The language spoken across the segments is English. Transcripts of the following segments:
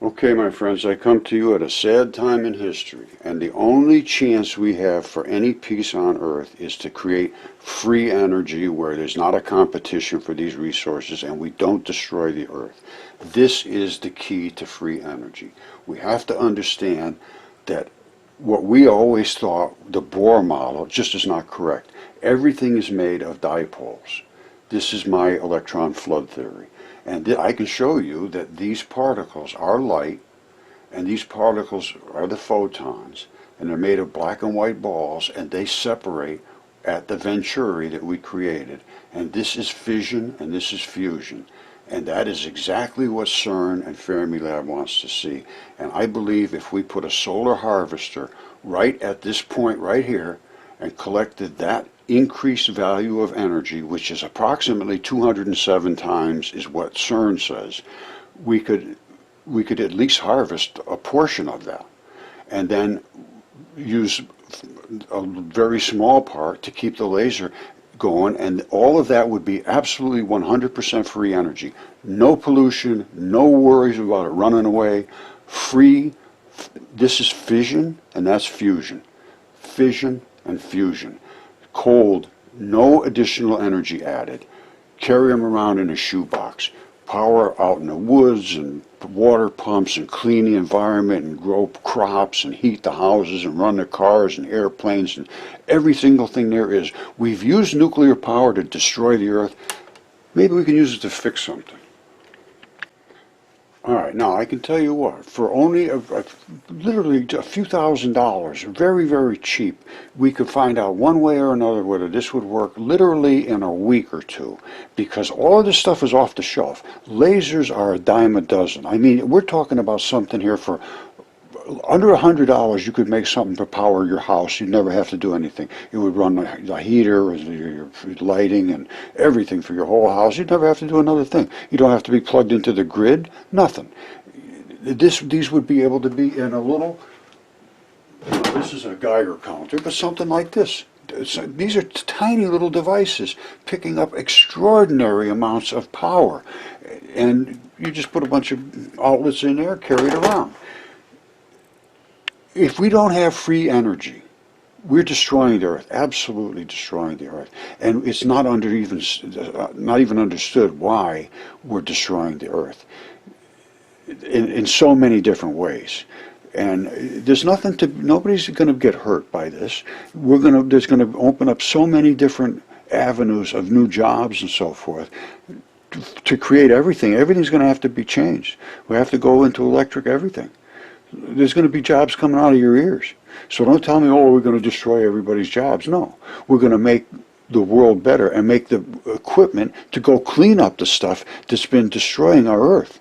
Okay, my friends, I come to you at a sad time in history, and the only chance we have for any peace on Earth is to create free energy where there's not a competition for these resources and we don't destroy the Earth. This is the key to free energy. We have to understand that what we always thought, the Bohr model, just is not correct. Everything is made of dipoles. This is my electron flood theory. And I can show you that these particles are light, and these particles are the photons, and they're made of black and white balls, and they separate at the venturi that we created. And this is fission, and this is fusion. And that is exactly what CERN and Fermilab wants to see. And I believe if we put a solar harvester right at this point right here, and collected that increased value of energy, which is approximately 207 times is what CERN says, we could at least harvest a portion of that and then use a very small part to keep the laser going, and all of that would be absolutely 100% free energy. No pollution, no worries about it running away, free. This is fission and that's fusion. Fission and fusion. Cold, no additional energy added. Carry them around in a shoebox. Power out in the woods and water pumps and clean the environment and grow crops and heat the houses and run the cars and airplanes and every single thing there is. We've used nuclear power to destroy the Earth. Maybe we can use it to fix something. All right, now I can tell you what, for only literally a few $1,000s, very, very cheap, we could find out one way or another whether this would work literally in a week or two, because all of this stuff is off the shelf. Lasers are a dime a dozen. I mean, we're talking about something here for under $100, you could make something to power your house. You'd never have to do anything. It would run the heater, your lighting, and everything for your whole house. You'd never have to do another thing. You don't have to be plugged into the grid, nothing. These would be able to be in a little, this is a Geiger counter, but something like this. These are tiny little devices picking up extraordinary amounts of power. And you just put a bunch of outlets in there, carry it around. If we don't have free energy, we're destroying the Earth, absolutely destroying the Earth. And it's not even understood why we're destroying the Earth in so many different ways. And there's nobody's going to get hurt by this. There's going to open up so many different avenues of new jobs and so forth to create everything. Everything's going to have to be changed. We have to go into electric everything. There's going to be jobs coming out of your ears. So don't tell me, oh, we're going to destroy everybody's jobs. No, we're going to make the world better and make the equipment to go clean up the stuff that's been destroying our Earth.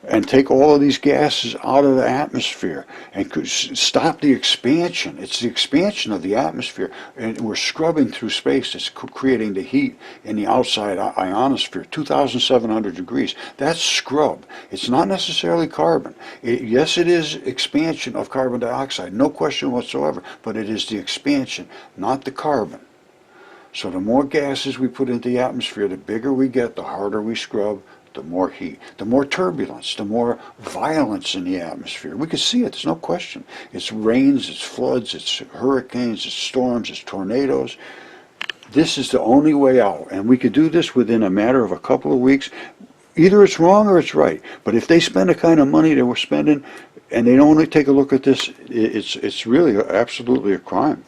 And take all of these gases out of the atmosphere and stop the expansion. It's the expansion of the atmosphere, and we're scrubbing through space. It's creating the heat in the outside ionosphere, 2,700 degrees. That's scrub. It's not necessarily carbon. Yes, it is expansion of carbon dioxide, no question whatsoever, but it is the expansion, not the carbon. So the more gases we put into the atmosphere, the bigger we get, the harder we scrub, the more heat, the more turbulence, the more violence in the atmosphere. We can see it, there's no question. It's rains, it's floods, it's hurricanes, it's storms, it's tornadoes. This is the only way out, and we could do this within a matter of a couple of weeks. Either it's wrong or it's right, but if they spend the kind of money that we're spending and they don't take a look at this, it's really absolutely a crime.